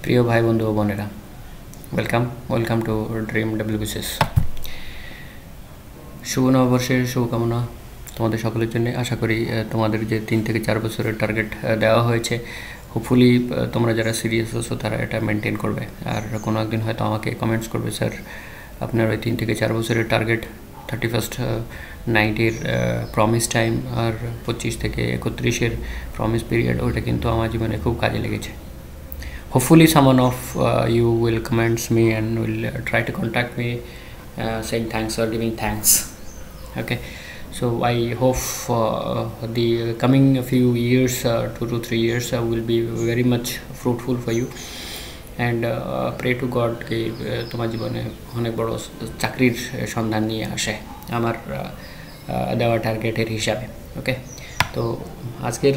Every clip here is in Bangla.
প্রিয় ভাই বন্ধু ও বোনেরা, ওয়েলকাম টু ড্রিম ডব্লিউবিসিএস। শুভ নববর্ষের শুভকামনা তোমাদের সকলের জন্য। আশা করি তোমাদের যে 3 থেকে 4 বছরের টার্গেট দেওয়া হয়েছে, হোপফুলি তোমরা যারা সিরিয়াস আছো তারা এটা মেনটেন করবে। আর কোনো একদিন হয়তো আমাকে কমেন্টস করবে, স্যার আপনার ওই 3 থেকে 4 বছরের টার্গেট 31st নাইটের প্রমিস টাইম আর 25 থেকে 31-এর প্রমিস পিরিয়ড, ওটা কিন্তু আমার জীবনে খুব কাজে লেগেছে। Hopefully someone of you will comments me and will try to contact me saying thanks or giving thanks. Okay, so I hope the coming few years, 2 to 3 years will be very much fruitful for you, and pray to God कि তোমার জীবনে অনেক বড় চাকরির সন্ধান নিয়ে আসে আমার দেওয়া টার্গেটের হিসাবে। ওকে, তো আজকের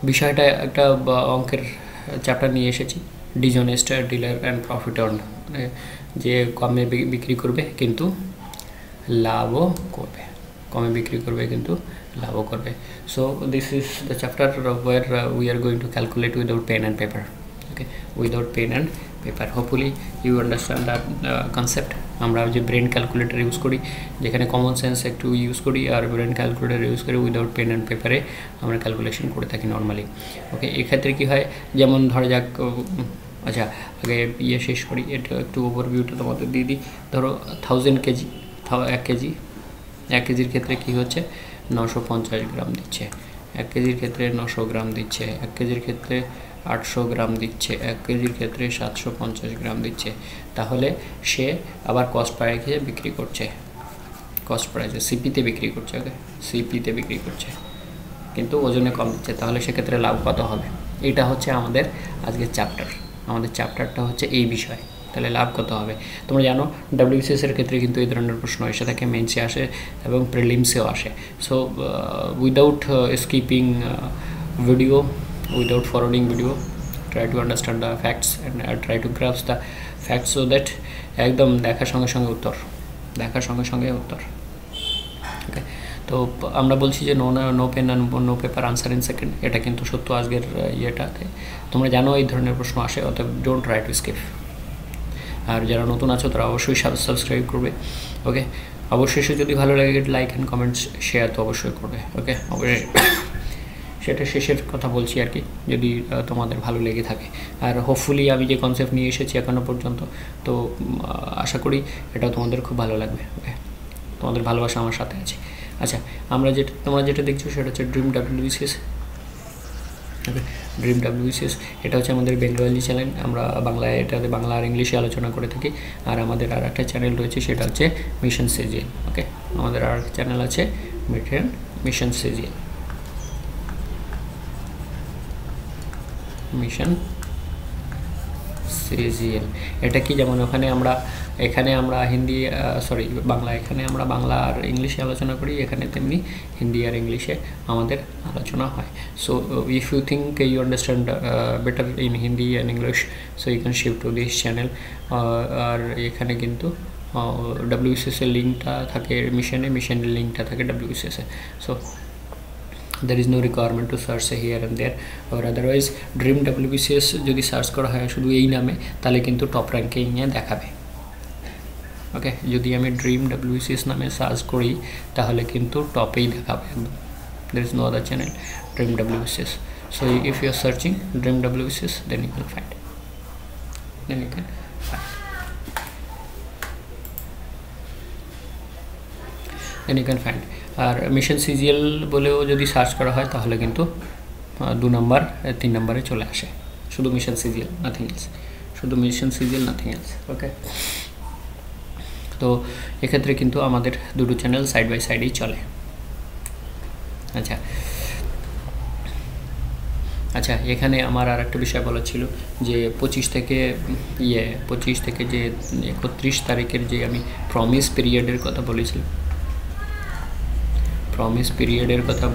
বিষয়টা একটা অঙ্কের চ্যাপ্টার নিয়ে এসেছি, dishonest dealer and profit earn, যে কমে বিক্রি করবে কিন্তু লাভও করবে, কমে বিক্রি করবে কিন্তু লাভও করবে। So this is the chapter where we are going to calculate without pen and paper. Okay, without pen and paper. Hopefully you understand that concept. আমরা যে ব্রেন ক্যালকুলেটার ইউজ করি, যেখানে কমন সেন্স একটু ইউজ করি, আর ব্রেন ক্যালকুলেটার ইউজ করি উইদাউট পেন অ্যান্ড পেপারে আমরা ক্যালকুলেশন করে থাকি নর্মালি। ওকে, এক্ষেত্রে কী হয়, যেমন ধরা যাক, আচ্ছা আগে শেষ করি, এটা একটু ওভারভিউটা তোমাদের দিয়ে দিই। ধরো 1000 কেজি, 1 কেজির ক্ষেত্রে কী হচ্ছে, 950 গ্রাম দিচ্ছে, 1 কেজির ক্ষেত্রে 900 গ্রাম দিচ্ছে, 1 কেজির ক্ষেত্রে 800 গ্রাম দিচ্ছে, 1 কেজির ক্ষেত্রে 750 গ্রাম দিচ্ছে। তাহলে সে আবার কস্ট প্রাইসে বিক্রি করছে, কস্ট প্রাইসে সিপিতে বিক্রি করছে। ওকে, সিপিতে বিক্রি করছে কিন্তু ওজনে কম দিচ্ছে, তাহলে সেক্ষেত্রে লাভ কত হবে? এটা হচ্ছে আমাদের আজকের চ্যাপ্টার। আমাদের চ্যাপ্টারটা হচ্ছে এই বিষয়। তাহলে লাভ কত হবে? তোমরা জানো ডব্লিউবিসিএসের ক্ষেত্রে কিন্তু এই ধরনের প্রশ্ন এসে থাকে, মেন্সে আসে এবং প্রিলিমসেও আসে। So without skipping video, without forwarding video, try to understand the facts and try to grasp the facts so that একদম দেখার সঙ্গে সঙ্গে উত্তর। ওকে, তো আমরা বলছি যে no pen and no paper answer in second, এটা কিন্তু সত্য আজকের ইয়েটাতে। তোমরা জানো এই ধরনের প্রশ্ন আসে, অতএব ডোন্ট ট্রাই টু স্কিপ। আর যারা নতুন আছো তারা অবশ্যই সাবস্ক্রাইব করবে। ওকে, অবশ্যই যদি ভালো লাগে লাইক অ্যান্ড কমেন্টস শেয়ার তো অবশ্যই করবে। ওকে, অবশ্যই সেটা শেষের কথা বলছি আর কি, যদি তোমাদের ভালো লেগে থাকে। আর হোপফুলি আমি যে কনসেপ্ট নিয়ে এসেছি এখনও পর্যন্ত, তো আশা করি এটাও তোমাদের খুব ভালো লাগবে। ওকে, তোমাদের ভালোবাসা আমার সাথে আছে। আচ্ছা, তোমরা যেটা দেখছো সেটা হচ্ছে ড্রিম ডব্লিউবিসিএস। ওকে, ড্রিম ডব্লিউবিসিএস এটা হচ্ছে আমাদের বেঙ্গলি চ্যানেল। আমরা বাংলায়, এটাতে বাংলা আর ইংলিশে আলোচনা করে থাকি। আর আমাদের আর একটা চ্যানেল রয়েছে, সেটা হচ্ছে মিশন সিজিএল। ওকে, আমাদের আর একটা চ্যানেল আছে মিশন সিজিএল, মিশন সিজিএল। এটা কি, যেমন এখানে আমরা হিন্দি বাংলা, এখানে আমরা বাংলা আর ইংলিশে আলোচনা করি, এখানে তেমনি হিন্দি আর ইংলিশে আমাদের আলোচনা হয়। So if you think you understand better in Hindi and English, so you can shift to this channel. আর এখানে কিন্তু ডব্লিউবিসিএসের লিঙ্কটা থাকে মিশনের লিঙ্কটা থাকে ডব্লিউবিসিএসে। So there is no requirement to search here and there, or otherwise dream WBCS যদি সার্চ করা হয় শুধু এই নামে, তাহলে কিন্তু টপ র্যাঙ্কিংয়ে দেখাবে। ওকে, যদি আমি ড্রিম ডব্লিউবিসিএস নামে সার্চ করি তাহলে কিন্তু টপেই দেখাবে একদম। there is no other channel dream WBCS. so if you are searching dream WBCS, then you can find, আর মিশন সিজিএল বলেও যদি সার্চ করা হয় তাহলে কিন্তু 2 নম্বর 3 নম্বরে চলে আসে, শুধু মিশন সিজিএল, নাথিং এলস, শুধু মিশন সিজিএল, নাথিং এলস। ওকে, তো এক্ষেত্রে কিন্তু আমাদের দুটো চ্যানেল সাইড বাই সাইডেই চলে। আচ্ছা, এখানে আমার আর একটা বিষয় বলা ছিল যে 25 থেকে যে 31 তারিখের যে আমি প্রমিস পিরিয়ডের কথা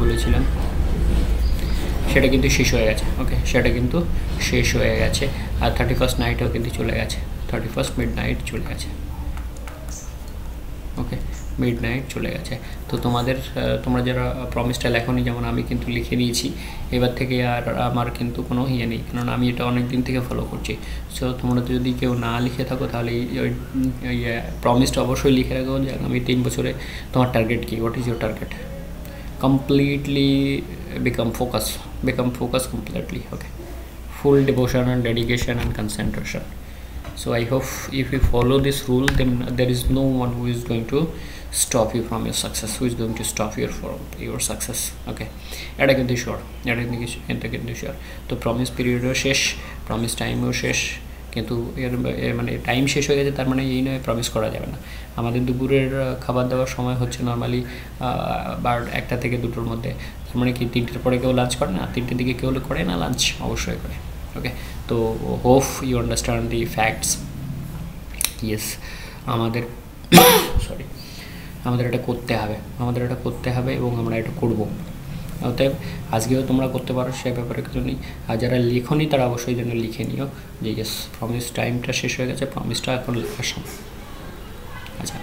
বলেছিলাম, সেটা কিন্তু শেষ হয়ে গেছে। ওকে, সেটা কিন্তু শেষ হয়ে গেছে। আর 31st নাইটও কিন্তু চলে গেছে, 31st মিড নাইট চলে গেছে। ওকে, মিডনাইট চলে গেছে। তো তোমরা যারা প্রমিসটা লেখনি, যেমন আমি কিন্তু লিখে নিয়েছি, এবার থেকে আর আমার কিন্তু কোনো ইয়ে নেই, কারণ আমি এটা অনেক দিন থেকে ফলো করছি। সো তোমরা যদি কেউ না লিখে থাকো তাহলে ওই প্রমিসটা অবশ্যই লিখে রাখো যে আগামী 3 বছরে তোমার টার্গেট কী, what is your target. completely become focus completely, okay, full devotion and dedication and concentration. So I hope if you follow this rule, then there is no one who is going to stop you from your success, who is going to stop you from your success, okay. এটা কিন্তু শিওর। তো প্রমিস পিরিয়ডও শেষ, প্রমিস টাইমও শেষ, কিন্তু মানে টাইম শেষ হয়ে গেছে তার মানে এই নয় প্রমিস করা যাবে না। আমাদের দুপুরের খাবার দাবার সময় হচ্ছে নর্মালি 1টা থেকে 2টোর মধ্যে, তার মানে কি 3টের পরে কেউ লাঞ্চ করে না, 3টের দিকে কেউ করে না লাঞ্চ, অবশ্যই করে, ওকে। তো hope you understand the facts. Yes, আমাদের এটা করতে হবে এবং আমরা এটা করব। অতএব আজকেও তোমরা করতে পারো, সে ব্যাপারে কিছু নেই। আর যারা লেখনি তারা অবশ্যই যেন লিখে নিও যে ইয়েস প্রমিস টাইমটা শেষ হয়ে গেছে, প্রমিসটা এখন লেখার সময়। আচ্ছা,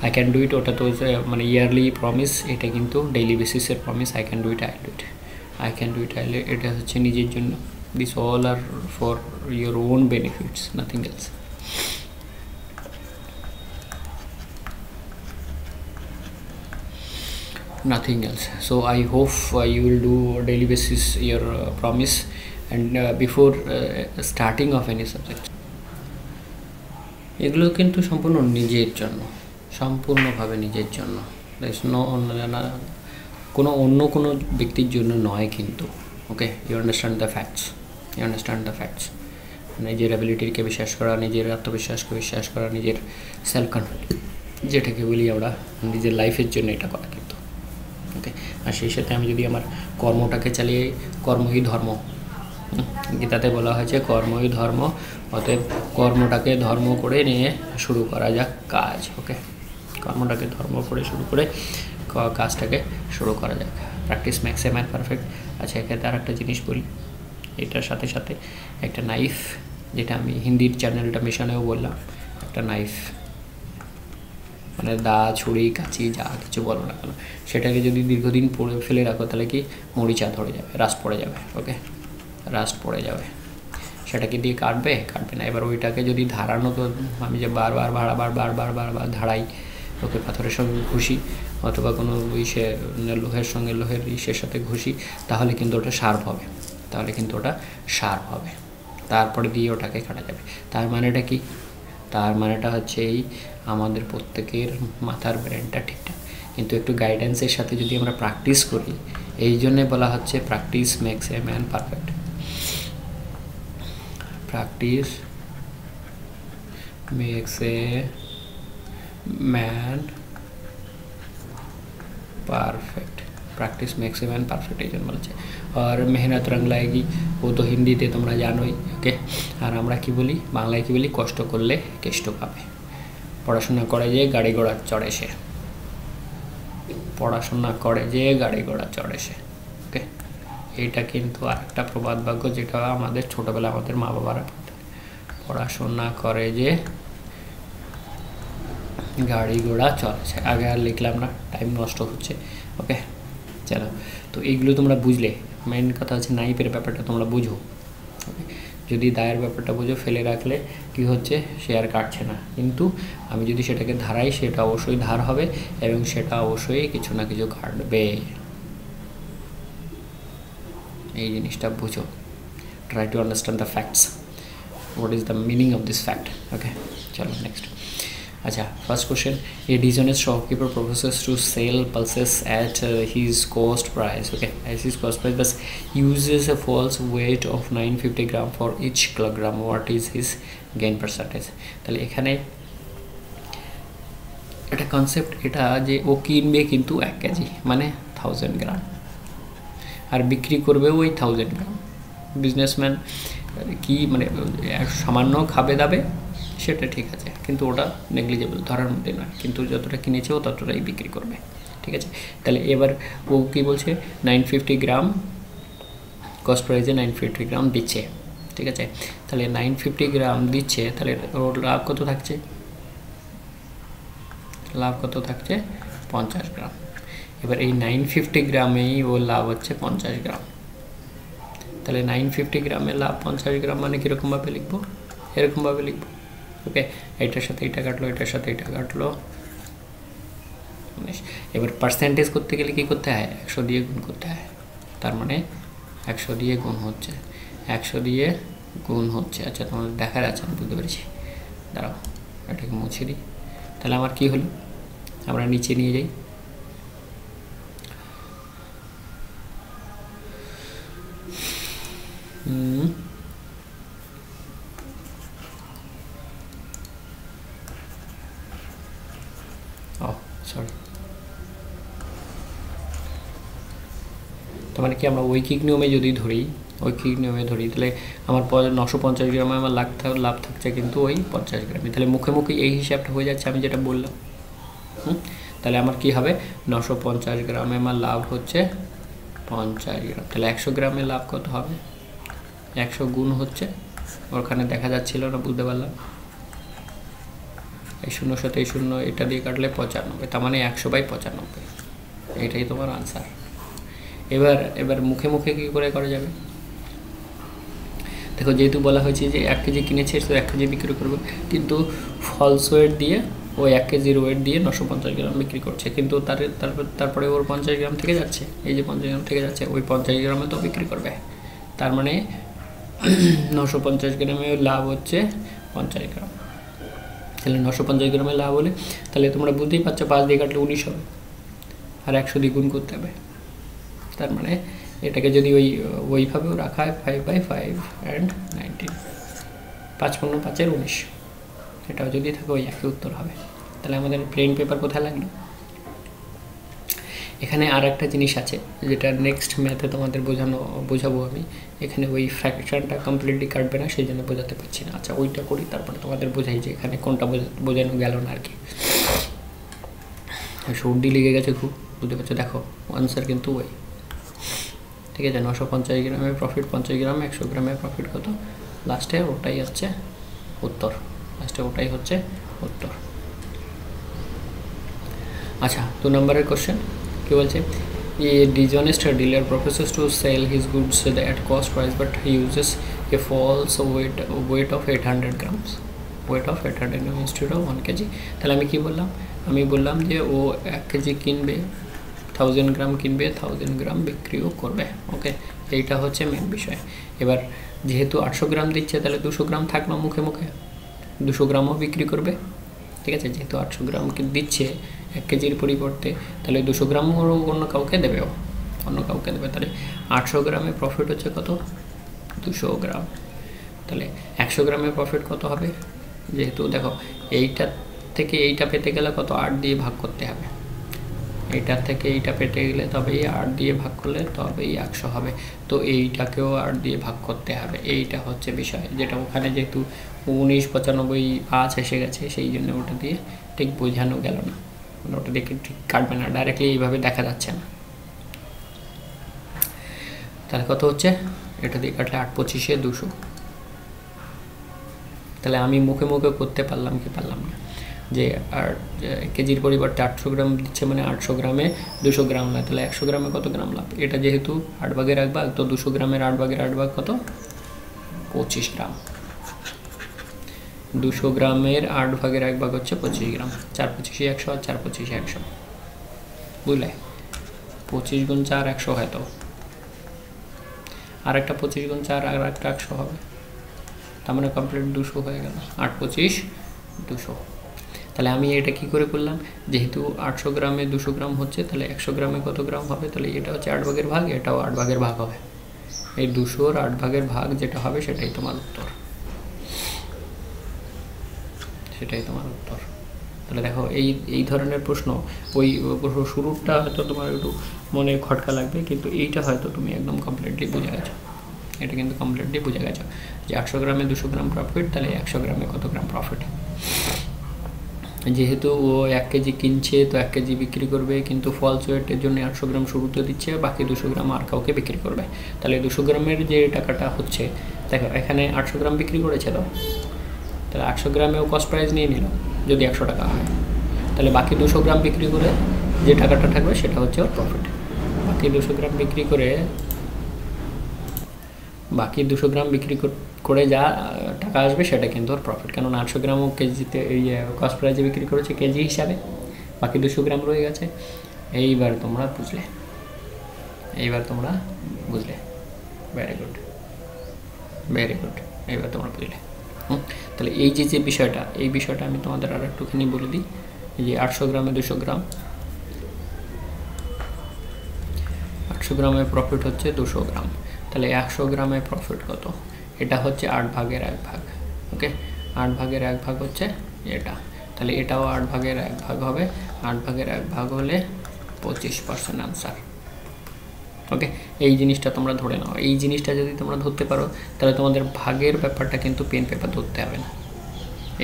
আই ক্যান ডু ইট, ওটা তো মানে ইয়ারলি প্রমিস, এটা কিন্তু ডেইলি বেসিসের promise. I can do it, এটা হচ্ছে নিজের জন্য। This all are for your own benefits, nothing else. Nothing else. So I hope you will do daily basis your promise, and before starting of any subject, এগুলো কিন্তু সম্পূর্ণ নিজের জন্য, সম্পূর্ণভাবে নিজের জন্য, অন্য কোনো ব্যক্তির জন্য নয় কিন্তু, okay. You understand the facts. নিজের অ্যাবিলিটিকে বিশ্বাস করা, নিজের আত্মবিশ্বাসকে বিশ্বাস করা, নিজের সেলফ কনফিডেন্স যেটাকে বলি আমরা, নিজের লাইফের জন্য এটা করা কিন্তু, ওকে। আর সেই সাথে আমি যদি আমার কর্মটাকে চালিয়ে, কর্মই ধর্ম, গীতাতে বলা হয়েছে কর্মই ধর্ম, অতএব কর্মটাকে ধর্ম করে নিয়ে শুরু করা যাক কাজ, ওকে। কর্মটাকে ধর্ম করে শুরু করে কাজটাকে শুরু করা যাক। Practice makes a man perfect. আচ্ছা, এখানে আর একটা জিনিস বলি, এটার সাথে সাথে একটা নাইফ, যেটা আমি হিন্দির চ্যানেলটা মিশনেও বললাম, একটা নাইফ মানে দা, ছুরি, কাঁচি, যা কিছু বলো না কেন, সেটাকে যদি দীর্ঘদিন ফেলে রাখো তাহলে কি মরিচা ধরে যাবে, রাস্ট পড়ে যাবে, ওকে, রাস্ট পড়ে যাবে। সেটাকে দিয়ে কাটবে না। এবার ওইটাকে যদি ধারানো, তো আমি যে বারবার ধারাই, ওকে, পাথরের সঙ্গে ঘুষি অথবা কোনো লোহের ইসের সাথে ঘুষি, তাহলে কিন্তু ওটা শার্প হবে, তারপরে দিয়ে ওটাকে কাটা যাবে। তার মানেটা কি? তার মানেটা হচ্ছে এই, আমাদের প্রত্যেকের মাথার ব্রেনটা ঠিকঠাক, কিন্তু একটু গাইডেন্সের সাথে যদি আমরা প্র্যাকটিস করি, এই জন্যে বলা হচ্ছে practice makes a man perfect. Practice makes a man perfect, এই জন্য বলেছে। আর মেহনত রং লাएगी, ও তো হিন্দিতে তোমরা জানোই, ওকে। আর আমরা কি বলি, বাংলায় কি বলি, কষ্ট করলে কেষ্ট পাবে। পড়াশোনা করে যে গাড়ি ঘোড়া চড়ে সে, ওকে। এইটা কিন্তু আরেকটা প্রবাদ বাক্য, যেটা আমাদের ছোটোবেলা আমাদের মা বাবারা বলতেন, পড়াশোনা করে যে গাড়ি ঘোড়া চলেছে। আগে আর লিখলাম না, টাইম নষ্ট হচ্ছে, ওকে। চলো, তো এইগুলো তোমরা বুঝলে। মেন কথা হচ্ছে নাইফের ব্যাপারটা তোমরা বুঝো, ওকে। যদি দায়ের ব্যাপারটা বুঝো, ফেলে রাখলে কি হচ্ছে, সে আর কাটছে না, কিন্তু আমি যদি সেটাকে ধারাই, সেটা অবশ্যই ধার হবে এবং সেটা অবশ্যই কিছু না কিছু কাটবে। এই জিনিসটা বুঝো। Try to understand the facts, what is the meaning of this fact, okay. চলো নেক্সট। আচ্ছা, first question, a dishonest shopkeeper proposes to sell pulses at his cost price, okay, as his cost price, thus uses a false weight of 950 gram for each kilogram. What is his gain percentage? তাহলে এখানে এটা কনসেপ্ট, এটা যে ও কিনবে কিন্তু 1 কেজি মানে 1000 গ্রাম, আর বিক্রি করবে ওই 1000 গ্রাম। বিজনেসম্যান কি মানে সামান্য খাবে দাবে, সেটা ঠিক আছে, কিন্তু ওটা নেগলিজেবল, ধরার মধ্যে নয়, কিন্তু যতটা কিনেছে ও ততটাই বিক্রি করবে, ঠিক আছে। তাহলে এবার ও কী বলছে, 950 গ্রাম কস্ট প্রাইসে 950 গ্রাম দিচ্ছে, ঠিক আছে। তাহলে 950 গ্রাম দিচ্ছে, তাহলে ওর লাভ কত থাকছে, লাভ কত থাকছে 50 গ্রাম। এবার এই 950 গ্রামেই ও লাভ হচ্ছে 50 গ্রাম। তাহলে 950 গ্রামে লাভ 50 গ্রাম মানে কীরকমভাবে লিখবো, এরকমভাবে লিখবো। ওকে, এটার সাথে এটা কাটলো, এটার সাথে এটা কাটলো 19। এবার পার্সেন্টেজ করতে গেলে কী করতে হয়, 100 দিয়ে গুণ করতে হয়। তার মানে 100 দিয়ে গুণ হচ্ছে, 100 দিয়ে গুণ হচ্ছে। আচ্ছা, তোমাদের দেখার আছে, আমি বুঝতে পেরেছি। দাঁড়াও, এটাকে মুছে দিই। তাহলে আমার কি হলো, আমরা নিচে নিয়ে যাই। সরি, তার মানে কি আমরা ঐকিক নিয়মে যদি ধরি, ঐকিক নিয়মে ধরি, তাহলে আমার 950 গ্রামে আমার লাভ থাকছে কিন্তু ওই 50 গ্রামে। তাহলে মুখে মুখে এই হিসাবটা হয়ে যাচ্ছে আমি যেটা বললাম। তাহলে আমার কি হবে, 950 গ্রামে আমার লাভ হচ্ছে 50 গ্রাম। তাহলে 100 গ্রামে লাভ কত হবে, 100 গুণ হচ্ছে, ওখানে দেখা যাচ্ছিল না, বুঝতে পারলাম। এই 0 সাথে এই 0 এটা দিয়ে কাটলে 95, তার মানে 100/95, এটাই তোমার আনসার। এবার মুখে মুখে কী করে করা যাবে, দেখো যেহেতু বলা হয়েছে যে 1 কেজি কিনেছে তো 1 কেজি বিক্রি করবে, কিন্তু ফলস ওয়েট দিয়ে ওই 1 কেজির ওয়েট দিয়ে 950 গ্রাম বিক্রি করছে, কিন্তু তারপরে ওর 50 গ্রাম থেকে যাচ্ছে, এই যে 50 গ্রাম থেকে যাচ্ছে, ওই 50 গ্রামে তো বিক্রি করবে। তার মানে 950 গ্রামে লাভ হচ্ছে 50 গ্রাম। তাহলে 950 গ্রামে লাভ হলে তাহলে তোমরা বুঝতেই পারছো 5 দিয়ে কাটলে 19 হবে, আর 100 দিয়ে গুণ করতে হবে। তার মানে এটাকে যদি ওইভাবেও রাখা হয় 5/5 and 19, 5 × 5 = 19, এটাও যদি থাকে ওই একই উত্তর হবে। তাহলে আমাদের প্লেন পেপার কোথায় লাগলো। এখানে আর একটা জিনিস আছে যেটা নেক্সট ম্যাথে তোমাদের বোঝাবো আমি। এখানে ওই ফ্র্যাকশনটা কমপ্লিটলি কাটবে না, সেই জন্য বোঝাতে পারছি না। আচ্ছা, ওইটা করি, তারপরে তোমাদের বোঝাই যে এখানে কোনটা বোঝানো গেল না আর কি। সর্দি লেগে গেছে খুব, বুঝতে পারছো। দেখো আনসার কিন্তু ওই, ঠিক আছে, 950 গ্রামে প্রফিট 50 গ্রাম, 100 গ্রামে প্রফিট কত, লাস্টে ওটাই হচ্ছে উত্তর, আচ্ছা, 2 নম্বরের কোশ্চেন কি বলছে, a dishonest dealer professes to sell his goods at cost price but he uses a false weight of 800 grams instead of 1 kg। তাহলে আমি কি বললাম, আমি বললাম যে ও 1 কেজি কিনবে, 1000 গ্রাম কিনবে, 1000 গ্রাম বিক্রিও করবে। ওকে, এইটা হচ্ছে মেন বিষয়। এবার যেহেতু 800 গ্রাম দিচ্ছে, তাহলে 200 গ্রাম থাকলো মুখে মুখে, 200 গ্রামও বিক্রি করবে, ঠিক আছে। যেহেতু 800 গ্রাম দিচ্ছে 1 কেজির পরিবর্তে, তাহলে 200 গ্রামও অন্য কাউকে দেবে, তাহলে 800 গ্রামে প্রফিট হচ্ছে কত, 200 গ্রাম। তাহলে 100 গ্রামে প্রফিট কত হবে, যেহেতু দেখো এইটা থেকে এইটা পেতে গেলে কত, 8 দিয়ে ভাগ করতে হবে, এইটার থেকে এইটা পেতে গেলে তবেই 8 দিয়ে ভাগ করলে তবেই 100 হবে। তো এইটাকেও 8 দিয়ে ভাগ করতে হবে, এইটা হচ্ছে বিষয়, যেটা ওখানে যেহেতু 1995 এসে গেছে, সেই জন্য ওটা দিয়ে ঠিক বোঝানো গেল না, মানে ওটা দেখে ঠিক কাটবে না, ডাইরেক্টলি এইভাবে দেখা যাচ্ছে না। তাহলে কত হচ্ছে, এটা দিয়ে কাটলে 8 × 25 = 200। তাহলে আমি মুখে মুখে করতে পারলাম কি পারলাম না, যে আর কেজির পরিবর্তে 800 গ্রাম দিচ্ছে, মানে 800 গ্রামে 200 গ্রাম না, তাহলে 100 গ্রামে কত গ্রাম লাভ, এটা যেহেতু 8 ভাগের 1 ভাগ, তো 200 গ্রামের 8 ভাগের 8 ভাগ কত, 25 গ্রাম। 200 গ্রামের 8 ভাগের 1 ভাগ হচ্ছে 25 গ্রাম, 4 × 25 = 100, আর 4 × 25 = 100, বুঝলে। 25 × 4 100 হয়, তো আর একটা 25 × 4 আর একটা 100 হবে, তার মানে কমপ্লিট 200 হয়ে গেল, 8 × 25 = 200। তাহলে আমি এটা কি করে করলাম, যেহেতু 800 গ্রামে 200 গ্রাম হচ্ছে, তাহলে 100 গ্রামে কত গ্রাম হবে, তাহলে এটা হচ্ছে 8 ভাগের ভাগ, এটাও 8 ভাগের ভাগ হবে, এই 200-র 8 ভাগের ভাগ যেটা হবে সেটাই তোমার উত্তর, তাহলে দেখো এই ধরনের প্রশ্ন, ওই শুরুটা হয়তো তোমার একটু মনে খটকা লাগবে, কিন্তু এইটা হয়তো তুমি একদম কমপ্লিটলি বুঝে গেছো, এটা কিন্তু কমপ্লিটলি বুঝে গেছো যে 800 গ্রামে 200 গ্রাম প্রফিট, তাহলে 100 গ্রামে কত গ্রাম প্রফিট। যেহেতু ও 1 কেজি কিনছে, তো 1 কেজি বিক্রি করবে, কিন্তু ফলস ওয়েটের জন্য 800 গ্রাম শুরুতে দিচ্ছে, বাকি 200 গ্রাম আর কাউকে বিক্রি করবে। তাহলে 200 গ্রামের যে টাকাটা হচ্ছে, দেখো এখানে 800 গ্রাম বিক্রি করেছে, তো তাহলে 800 গ্রামেও কস্ট প্রাইস নিয়ে নিল, যদি 100 টাকা হয়, তাহলে তাহলে বাকি 200 গ্রাম বিক্রি করে যে টাকাটা থাকবে সেটা হচ্ছে ওর প্রফিট। বাকি 200 গ্রাম বিক্রি করে করে যা টাকা আসবে সেটা কিন্তু ওর প্রফিট, কারণ 800 গ্রামও কেজিতে কস্ট প্রাইজে বিক্রি করেছে কেজি হিসাবে, বাকি 200 গ্রাম রয়ে গেছে। এইবার তোমরা বুঝলে, ভেরি গুড, এইবার তোমরা বুঝলে। তাহলে এই যে বিষয়টা, এই বিষয়টা আমি তোমাদের আর একটুখানি বলে দিই। এই যে 800 গ্রামে 200 গ্রাম, 800 গ্রামের প্রফিট হচ্ছে 200 গ্রাম। তাহলে 100 গ্রামের প্রফিট কত? এটা হচ্ছে 8 ভাগের 1 ভাগ। ওকে, 8 ভাগের 1 ভাগ হচ্ছে এটা, তাহলে এটাও 8 ভাগের 1 ভাগ হবে। 8 ভাগের 1 ভাগ হলে 25% আনসার। ওকে, এই জিনিসটা তোমরা ধরে নাও। এই জিনিসটা যদি তোমরা ধরতে পারো তাহলে তোমাদের ভাগের ব্যাপারটা কিন্তু পেন পেপার ধরতে হবে না।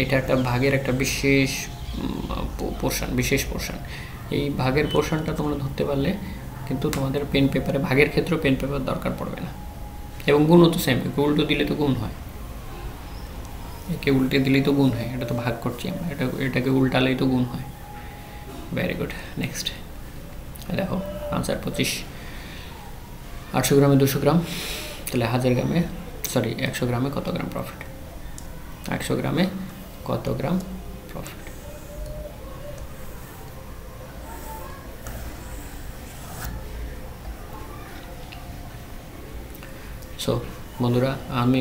এটা একটা ভাগের একটা বিশেষ পোর্শন। এই ভাগের পোর্শনটা তোমরা ধরতে পারলে কিন্তু তোমাদের পেন পেপারে ভাগের ক্ষেত্রেও পেন পেপার দরকার পড়বে না। এবং গুণও তো সেম, উল্টো দিলে তো গুণ হয়, একে উল্টে দিলেই তো গুণ হয়। এটা তো ভাগ করছি আমরা, এটাকে উল্টালেই তো গুণ হয়। ভেরি গুড, নেক্সট দেখো আনসার 25। 800 গ্রামে 200 গ্রাম, তাহলে 100 গ্রামে 100 গ্রামে কত গ্রাম প্রফিট? 100 গ্রামে কত গ্রাম প্রফিট? সো বন্ধুরা, আমি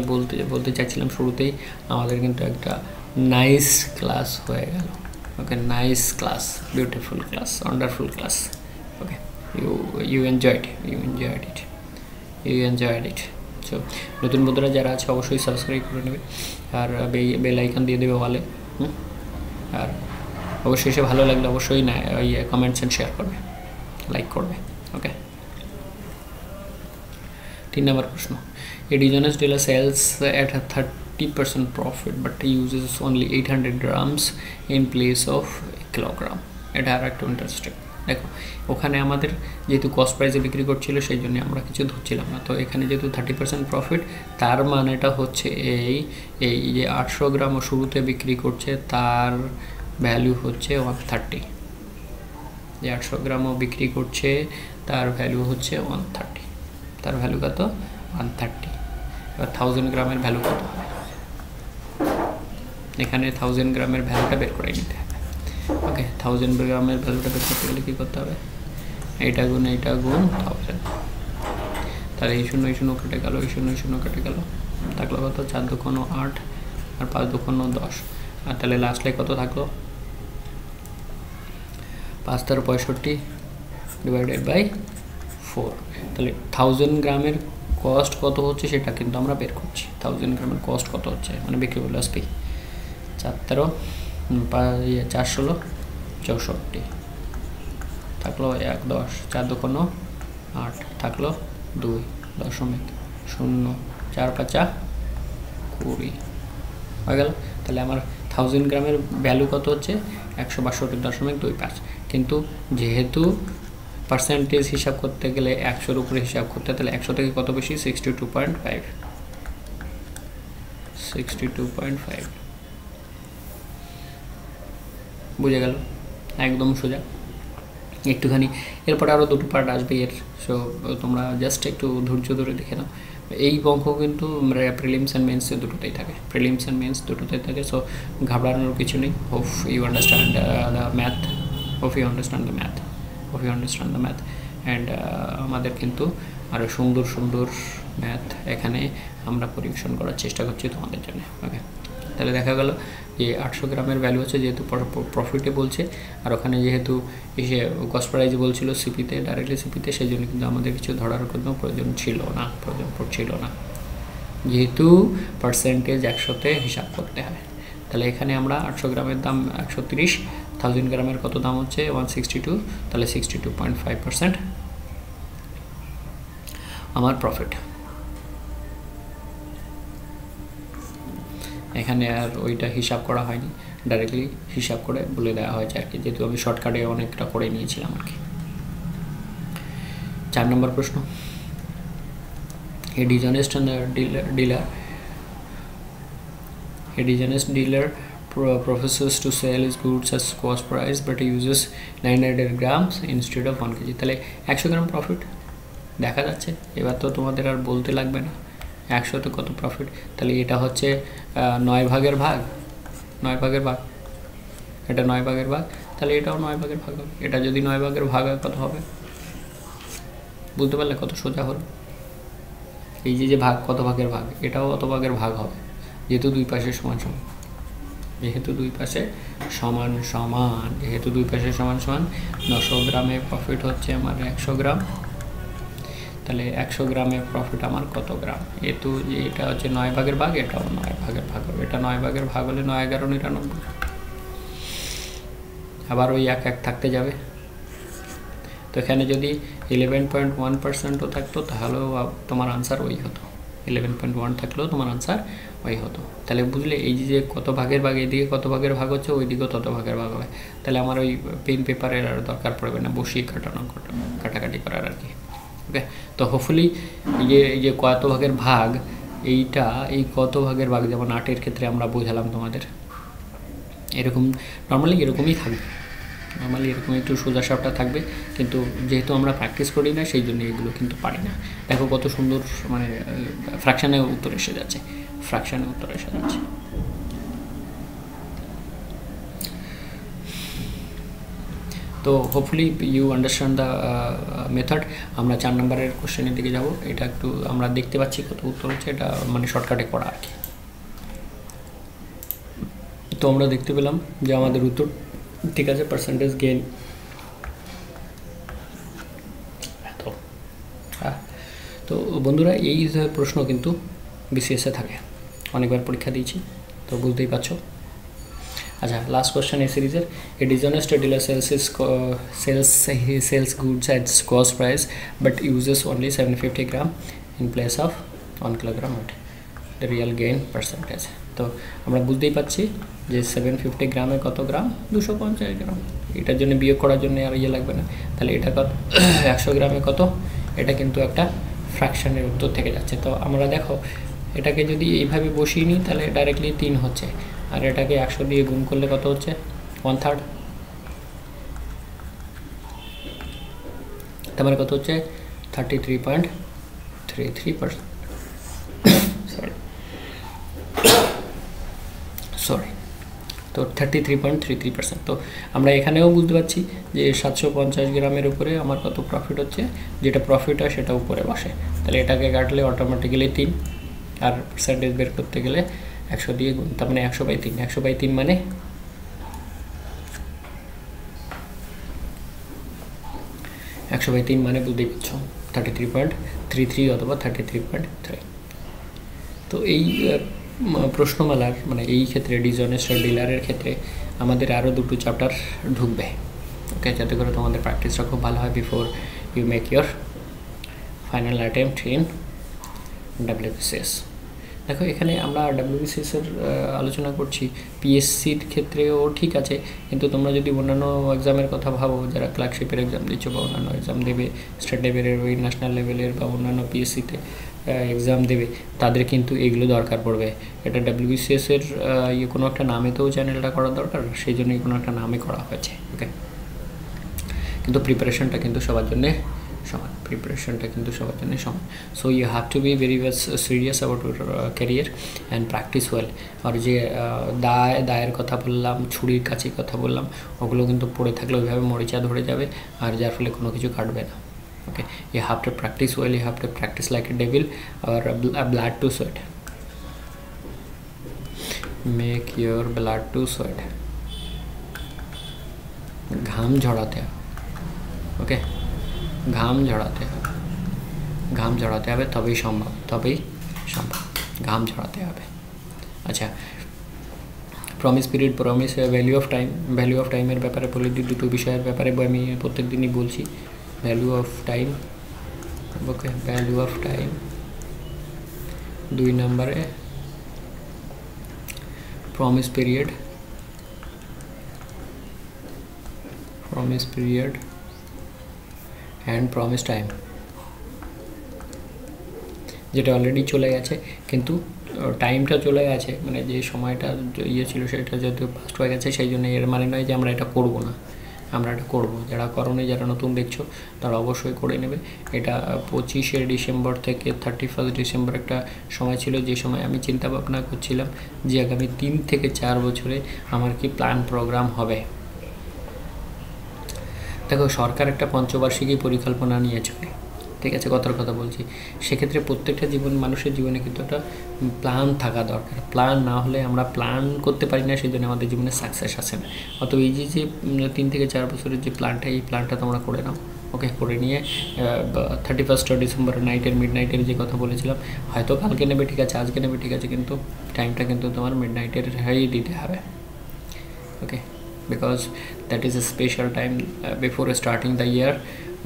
বলতে চাইছিলাম শুরুতেই আমাদের কিন্তু একটা নাইস ক্লাস হয়ে গেল। Okay, nice class, beautiful class, wonderful class. Okay, you enjoyed it. So নতুন বন্ধুরা যারা আছে অবশ্যই সাবস্ক্রাইব করে নেবে, আর বেল আইকন দিয়ে দেবে ওয়ালে। আর অবশ্যই সে ভালো লাগলে অবশ্যই না কমেন্টস এন্ড শেয়ার করবে, লাইক করবে। ওকে, 3 নম্বর প্রশ্ন। A dishonest dealer sells at a 30% profit but uses only 800 grams in place of a kilogram. এটা আর একটা ইন্টারেস্টিং। দেখো, ওখানে আমাদের যেহেতু কস্ট প্রাইসে বিক্রি করছিল সেই জন্য আমরা কিছু ধরছিলাম না। তো এখানে যেহেতু 30% প্রফিট, তার মানেটা হচ্ছে এই যে 800 গ্রাম ও শুরুতে বিক্রি করছে তার ভ্যালু হচ্ছে 130। যে 800 গ্রামও বিক্রি করছে তার ভ্যালু হচ্ছে 130। তার ভ্যালু কত? 130। এবার 1000 গ্রামের ভ্যালু কত হবে? এখানে 1000 গ্রামের ভ্যালুটা বের করে নিতে হবে। ওকে, 1000 গ্রামের ভ্যালুটা বের করতে গেলে কী করতে হবে? এইটা গুণ 1000। তাহলে এই 0 কেটে গেল, এই 0 কেটে গেল, থাকলো কত? 4 দুগুণ 8 আর 5 দুগুণ 10। আর তাহলে লাস্টে কত থাকলো? 5 × 65 ডিভাইডেড বাই 4। তাহলে 1000 গ্রামের কস্ট কত হচ্ছে সেটা কিন্তু আমরা বের করছি। 1000 গ্রামের কস্ট কত হচ্ছে, মানে বিক্রি করলে আসবে 4 × 4 = 64, থাকলো 1 10, 4 দুগুণ 8, থাকলো 2.0, 4 × 5 = 20 হয়ে গেল। তাহলে আমার 1000 গ্রামের ভ্যালু কত হচ্ছে? 162.25। কিন্তু যেহেতু পার্সেন্টেজ হিসাব করতে গেলে 100-র উপরে হিসাব করতে, তাহলে 100 থেকে কত বেশি? 62.5। বুঝে গেল? একদম সোজা। একটুখানি এরপরে আরও 2টো পার্ট আসবে এর, সো তোমরা জাস্ট একটু ধৈর্য ধরে দেখে নাও। এই অঙ্ক কিন্তু প্রিলিমস অ্যান্ড মেন্স দুটোতেই থাকে, সো ঘাবড়ানোর কিছু নেই। Hope you understand the math, and আমাদের কিন্তু আরও সুন্দর ম্যাথ এখানে আমরা পরিবেশন করার চেষ্টা করছি তোমাদের জন্য। ওকে, তাহলে দেখা গেল যে 800 গ্রামের ভ্যালু হচ্ছে, যেহেতু প্রফিটে বলছে, আর ওখানে যেহেতু এসে কস্ট প্রাইজ বলছিল সিপিতে, ডাইরেক্টলি সিপিতে, সেই জন্য কিন্তু আমাদের কিছু ধরার কোনো প্রয়োজন পড়ছিল না, যেহেতু পার্সেন্টেজ 100-তে হিসাব করতে হয়। তাহলে এখানে আমরা 800 গ্রামের দাম 130, 1000 গ্রামের কত দাম হচ্ছে? 162, তাহলে 62.5% আমার প্রফিট। এখানে আর ওইটা হিসাব করা হয়নি, ডাইরেক্টলি হিসাব করে বলে দেওয়া হয়েছে আর কি, যেহেতু আমি শর্টকাটে অনেকটা করে নিয়েছিলাম আর কি। 4 নম্বর প্রশ্ন। A dishonest dealer professes to sell his goods as cost price but uses 900 grams instead of 1 kg তাহলে 100 গ্রাম প্রফিট দেখা যাচ্ছে এবার তো তোমাদের আর বলতে লাগবে না 100 তে কত প্রফিট তাহলে এটা হচ্ছে 9 ভাগের ভাগ 9 ভাগের ভাগ এটা 9 ভাগের ভাগ তাহলে এটাও 9 ভাগের ভাগ হবে এটা যদি 9 ভাগের ভাগ হয় কত হবে বুঝতে পারলে কত সোজা হলো এই যে ভাগ কত ভাগের ভাগ এটাও কত ভাগের ভাগ হবে যেহেতু দুই পাশে সমান সমান যেহেতু দুই পাশে সমান সমান যেহেতু দুই পাশে সমান সমান 900 গ্রামে প্রফিট হচ্ছে আমার 100 গ্রাম তাহলে 100 গ্রামে প্রফিট আমার কত গ্রাম যেহেতু এটা হচ্ছে 9 ভাগের ভাগ এটাও 9 ভাগের ভাগ হবে এটা 9 ভাগের ভাগ হলে 9 11 99 আবার ওই এক এক থাকতে যাবে তো এখানে যদি 11.1% থাকতো তাহলে তোমার आंसर ওই হতো 11.1 থাকলেও তোমার आंसर ওই হতো তাহলে বুঝলে এই যে কত ভাগের ভাগ এদিকে কত ভাগের ভাগ হচ্ছে ওইদিকে তত ভাগের ভাগ হবে তাহলে আমার ওই পেন পেপারের আর দরকার পড়বে না বসিয়ে কাটাকাটি করার আর কি ওকে তো হোপফুলি এই যে কত ভাগের ভাগ এইটা এই কত ভাগের ভাগ যেমন 8 এর ক্ষেত্রে আমরা বোঝালাম তোমাদের এরকম নরমালি এরকমই থাকবে নরমালি এরকম একটু সোজা সাপটা থাকবে কিন্তু যেহেতু আমরা প্র্যাকটিস করি না সেই জন্য এগুলো কিন্তু পারি না দেখো কত সুন্দর মানে ফ্র্যাকশনে উত্তর এসে যাচ্ছে তো hopefully you understand the method আমরা 4 নম্বরের কোশ্চেনের দিকে যাব এটা একটু আমরা দেখতে পাচ্ছি কত উত্তর হচ্ছে এটা মানে শর্টকাটে করা আর কি তো আমরা দেখতে পেলাম যে আমাদের উত্তর ঠিক আছে পার্সেন্টেজ গেইন তো বন্ধুরা এই প্রশ্ন কিন্তু বিসিএস এ থাকে অনেকবার পরীক্ষা দিয়েছি তো বুঝতেই পারছো আচ্ছা লাস্ট কোশ্চেন এই সিরিজের এ dishonest dealer sells goods at cost price but uses only 750 gram in place of 1 kilogram weight the real gain percentage তো আমরা বুঝতেই পাচ্ছি যে 750 গ্রামে কত গ্রাম 250 গ্রাম এটার জন্য বিয়োগ করার জন্য আর ইয়ে লাগবে না তাহলে এটা কত 100 গ্রামে কত এটা কিন্তু একটা ফ্র্যাকশনের উত্তর থেকে যাচ্ছে তো আমরা দেখো এটাকে যদি এইভাবে বসিয়ে নিই তাহলে ডাইরেক্টলি 3 হচ্ছে আর এটাকে 100 দিয়ে গুণ করলে কত হচ্ছে 1/3 তোমার কত হচ্ছে 33.33% সরি তো 33.33% তো আমরা এখানেও বুঝতে পারছি যে 750 গ্রামের উপরে আমার কত প্রফিট হচ্ছে যেটা প্রফিট হয় সেটা উপরে বসে তাহলে এটাকে কাটলে অটোমেটিক্যালি 3 আর পার্সেন্টেজ বের করতে গেলে 100 দিয়ে গুণ তার মানে 100/3 মানে 100/3 মানে বুঝতেই পারছো 33.33 অথবা 33.3 তো এই প্রশ্নমালার মানে এই ক্ষেত্রে ডিসঅনেস্ট ডিলারের ক্ষেত্রে আমাদের আরও দুটো চ্যাপ্টার ঢুকবে ওকে যাতে করে তোমাদের প্র্যাকটিসটা খুব ভালো হয় before you make your final attempt in WBCS দেখো এখানে আমরা WBCS এর আলোচনা করছি পিএসসির ক্ষেত্রেও ঠিক আছে কিন্তু তোমরা যদি অন্যান্য এক্সামের কথা ভাবো যারা ক্লার্কশিপের এক্সাম দিচ্ছ বা অন্যান্য এক্সাম দেবে স্টেট লেভেলের ওই ন্যাশনাল লেভেলের বা অন্যান্য পিএসসিতে এক্সাম দেবে তাদের কিন্তু এগুলো দরকার পড়বে এটা WBCS এর কোনো একটা নামেতেও চ্যানেলটা করা দরকার সেই জন্যই কোনো একটা নামে করা হয়েছে ওকে কিন্তু প্রিপারেশনটা কিন্তু সবার জন্য সমান so you have to be very serious about your career and practice well আর যে দায়ের কথা বললাম ছুরির কাছে কথা বললাম ওগুলো কিন্তু পড়ে থাকলে ওইভাবে মরিচা ধরে যাবে আর যার ফলে কোনো কিছু কাটবে না okay you have to practice well you have to practice like a devil or a blood to sweat make your blood to sweat घाम झड़ाते हैं ओके घाम झड़ाते हैं तभी संभव घाम झड़ाते हैं अच्छा promise period promise value of টাইমের ব্যাপারে বলে দিই দুটো বিষয়ের ব্যাপারে আমি প্রত্যেক দিনই বলছি value of time okay value of time 2 নম্বরে promise period and promise time যেটা অলরেডি চলে গেছে কিন্তু টাইমটা চলে গেছে, মানে যে সময়টা ইয়ে ছিল সেটা যেহেতু পাস্ট হয়ে গেছে, সেই জন্য এর মানে নয় যে আমরা এটা করব না, আমরা এটা করবো। যারা করোনি, যারা নতুন দেখছো তারা অবশ্যই করে নেবে। এটা 25শে ডিসেম্বর থেকে 31 ডিসেম্বর একটা সময় ছিল, যে সময় আমি চিন্তা ভাবনা করছিলাম যে আগামী 3 থেকে 4 বছরে আমার কি প্ল্যান প্রোগ্রাম হবে। দেখো, সরকার একটা পঞ্চবার্ষিকী পরিকল্পনা নিয়ে চলে, ঠিক আছে, কথার কথা বলছি। সেক্ষেত্রে প্রত্যেকটা মানুষের জীবনে কিন্তু একটা প্ল্যান থাকা দরকার। প্ল্যান না হলে আমরা প্ল্যান করতে পারি না, সেই জন্য আমাদের জীবনে সাকসেস আসে না। অত এই যে 3 থেকে 4 বছরের যে প্ল্যানটা, এই প্ল্যানটা তোমরা করে নাও, ওকে। করে নিয়ে 31 ডিসেম্বর নাইটের মিডনাইটের যে কথা বলেছিলাম, হয়তো কালকে নেবে ঠিক আছে, আজকে নেবে ঠিক আছে, কিন্তু টাইমটা কিন্তু তোমার মিডনাইটের হয়েই দিতে হবে, ওকে। Because that is a special time before starting the year.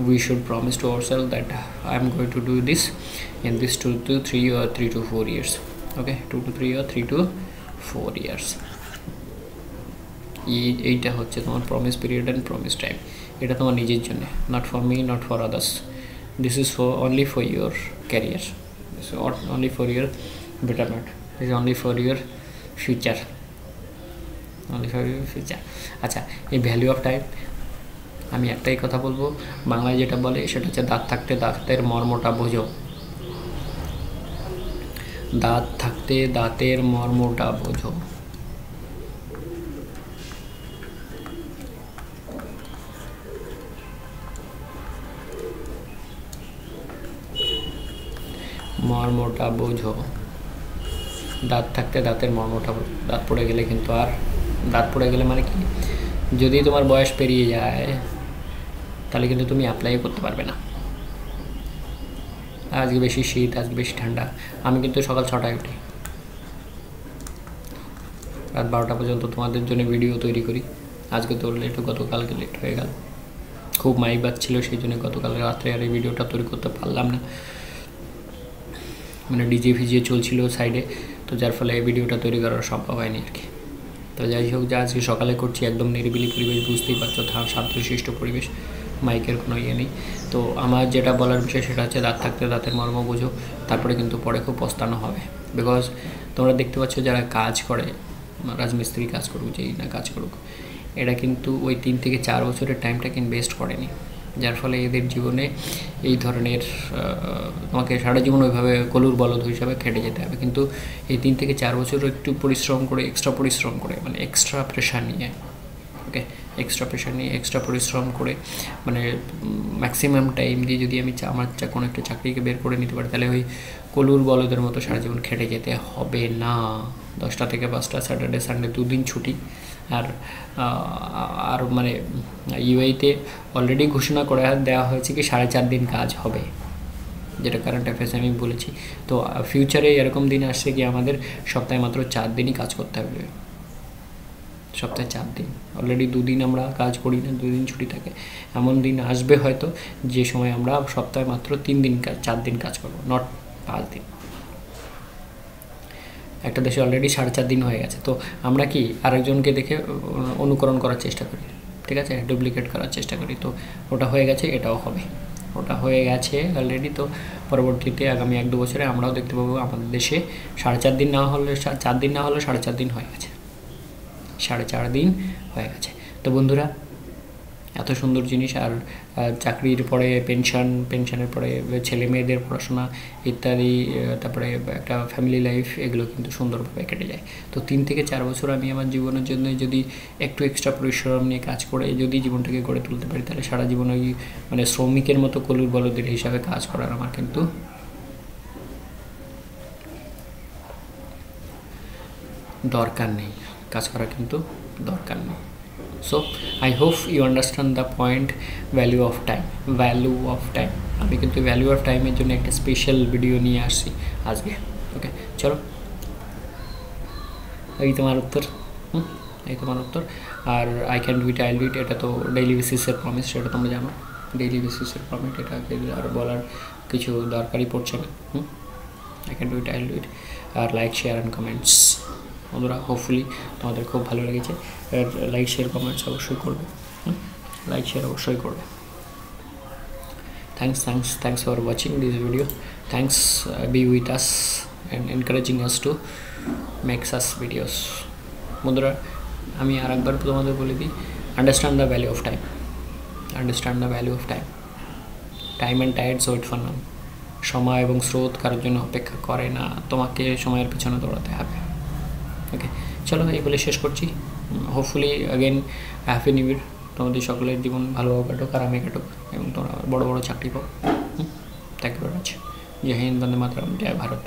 We should promise to ourselves that I am going to do this in this 2 to 3 or 3 to 4 years, okay, 2 to 3 or 3 to 4 years. এইটা হচ্ছে তোমার promise period and promise time. এটা তোমার নিজের জন্য, not for me, not for others. This is for only for your career, only for your betterment, this is only for your future, only for your future. আচ্ছা, এই ভ্যালু অফ টাইম আমি একটাই কথা বলবো, বাংলায় যেটা বলে সেটা হচ্ছে দাঁত থাকতে দাঁতের মর্মটা বোঝো। দাঁত থাকতে দাঁতের মর্মটা বোঝো। মর্মটা বোঝো, দাঁত থাকতে দাঁতের মর্মটা বোঝো। দাঁত পড়ে গেলে কিন্তু আর, দাঁত পড়ে গেলে মানে কি, যদি তোমার বয়স পেরিয়ে যায় তাহলে কিন্তু তুমি অ্যাপ্লাই করতে পারবে না। আজকে বেশি শীত, আজকে বেশি ঠান্ডা, আমি কিন্তু সকাল 6টায় উঠি, রাত 12টা পর্যন্ত তোমাদের জন্য ভিডিও তৈরি করি। আজকে তো লেট, গতকালকে লেট হয়ে গেল, খুব মাইক বাজছিল, সেই জন্য গতকাল রাত্রে আর এই ভিডিওটা তৈরি করতে পারলাম না, মানে ডিজে ভিজিয়ে চলছিল সাইডে, তো যার ফলে এই ভিডিওটা তৈরি করা সম্ভব হয়নি আর কি। তো যাই হোক, যা আজকে সকালে করছি, একদম নিরিবিলি পরিবেশ, বুঝতেই পারছো, শান্তশিষ্ট পরিবেশ, মাইকের কোনো ইয়ে নেই। তো আমার যেটা বলার বিষয় সেটা হচ্ছে দাঁত থাকতে দাঁতের মর্ম বোঝো, তারপরে কিন্তু পরে খুব পস্তানো হবে। বিকজ তোমরা দেখতে পাচ্ছ যারা কাজ করে, রাজমিস্ত্রি কাজ করুক, যেই না কাজ করুক, এরা কিন্তু ওই 3 থেকে 4 বছরের টাইমটাকে ইনভেস্ট করেনি, যার ফলে এদের জীবনে এই ধরনের তোমাকে সারা জীবন ওইভাবে কলুর বলদ হিসাবে খেটে যেতে হবে। কিন্তু এই 3 থেকে 4 বছর একটু পরিশ্রম করে, এক্সট্রা পরিশ্রম করে, মানে এক্সট্রা প্রেশার নিয়ে, ওকে, এক্সট্রা প্রেশার নিয়ে এক্সট্রা পরিশ্রম করে, মানে ম্যাক্সিমাম টাইম দিয়ে যদি আমি আমার কোনো একটা চাকরিকে বের করে নিতে পারি, তাহলে ওই কলুর বলদের মতো সারা জীবন খেটে যেতে হবে না। 10টা থেকে 5টা, স্যাটারডে সানডে 2 দিন ছুটি। আর মানে ইউএইতে অলরেডি ঘোষণা করে দেওয়া হয়েছে কি 4.5 দিন কাজ হবে, যেটা কারেন্ট অ্যাফেয়ার্সে আমি বলেছি। তো ফিউচারে এরকম দিন আসছে কি আমাদের সপ্তাহে মাত্র 4 দিনই কাজ করতে হবে, সপ্তাহে 4 দিন। অলরেডি 2 দিন আমরা কাজ করি না, 2 দিন ছুটি থাকে। এমন দিন আসবে হয়তো যে সময় আমরা সপ্তাহে মাত্র 3 দিন 4 দিন কাজ করবো, নট 5 দিন। একটা দেশে অলরেডি 4.5 দিন হয়ে গেছে, তো আমরা কি আরেকজনকে দেখে অনুকরণ করার চেষ্টা করি, ঠিক আছে, ডুপ্লিকেট করার চেষ্টা করি। তো ওটা হয়ে গেছে, এটাও হবে, ওটা হয়ে গেছে অলরেডি। তো পরবর্তীতে আগামী 1-2 বছরে আমরাও দেখতে পাবো আমাদের দেশে 4.5 দিন না হলে 4 দিন না হলে 4.5 দিন হয়ে গেছে, 4.5 দিন হয়ে গেছে। তো বন্ধুরা, এত সুন্দর জিনিস, আর চাকরির পরে পেনশনের পরে ছেলে মেয়েদের পড়াশোনা ইত্যাদি, তারপরে একটা ফ্যামিলি লাইফ, এগুলো কিন্তু সুন্দরভাবে কেটে যায়। তো 3 থেকে 4 বছর আমি আমার জীবনের জন্য যদি একটু এক্সট্রা পরিশ্রম নিয়ে কাজ করে যদি জীবনটাকে গড়ে তুলতে পারি, তাহলে সারা জীবন ওই মানে শ্রমিকের মতো কলুর বলদের হিসাবে কাজ করার আমার কিন্তু দরকার নেই, কাজ করা কিন্তু দরকার নেই। So I hope you understand the point, value of time. আমি কিন্তু ভ্যালু অফ টাইমের জন্য একটা স্পেশাল ভিডিও নিয়ে আসছি আজকে, ওকে। চলো, এই তোমার উত্তর, এই তোমার উত্তর। আর I can do it, I will do it, এটা তো ডেইলি বেসিসের প্রমিস, সেটা তোমরা জানো, ডেইলি বেসিসের প্রমিস, এটাকে আর বলার কিছু দরকারই পড়ছে না। I can do it, I will do it. আর লাইক, শেয়ার অ্যান্ড কমেন্টস বন্ধুরা, হোপফুলি তোমাদের খুব ভালো লেগেছে। আর লাইক, শেয়ার, কমেন্টস অবশ্যই করবে, লাইক শেয়ার অবশ্যই করবে। Thanks for watching this video, thanks, B with us. and encouraging us to make such videos. বন্ধুরা আমি আরেকবার তোমাদের বলে দিই, understand the value of time, understand the value of time. Time and tides wait for none. সময় এবং স্রোত কারোর জন্য অপেক্ষা করে না, তোমাকে সময়ের পিছনে দৌড়াতে হবে। ওকে, চলো এই বলে শেষ করছি। Hopefully again happy new year, তোমাদের সকলের জীবন ভালোভাবে কাটুক, আরামে কাটুক এবং তোমরা বড় বড় চাকরি পাও। Thank you very much. জয় হিন্দ, বন্দে মাতরম, জয় ভারত।